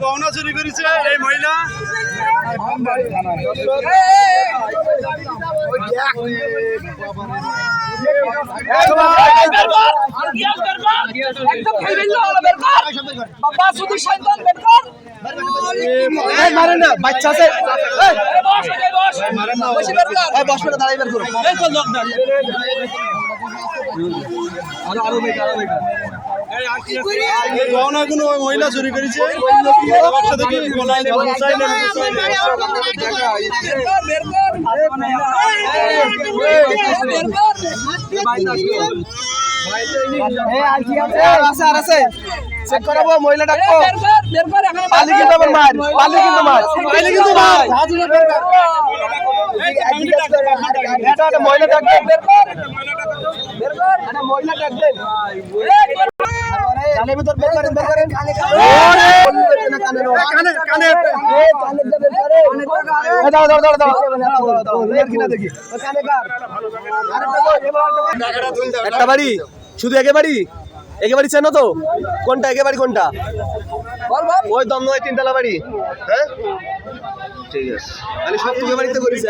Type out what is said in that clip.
গহনা চুরি করেছে এই মহিলা। মারেন না, বাচ্চা আছে। গহনাগুলো ওই মহিলা চুরি করেছে। বাক্স থেকে গলায় চেক করাবো, মহিলা ডাকবো। পালি কিন্তু আমার মার, পালি কিন্তু মার, পালি কিন্তু মার। এটা মহিলা ডাকবেন, মহিলা ডাকবেন। কানে ভিতর বের করেন, বের করেন। কানে কানে দাও দাও দাও দাও কিনা দেখি। একটা বাড়ি, শুধু একেবারেই একেবারে চেনো তো? কোনটা একেবারে কোনটা? ওই দমদমায় 3 তলা বাড়ি। হ্যাঁ ঠিক আছে, আমি সব তোকে বাড়িতে করেছি।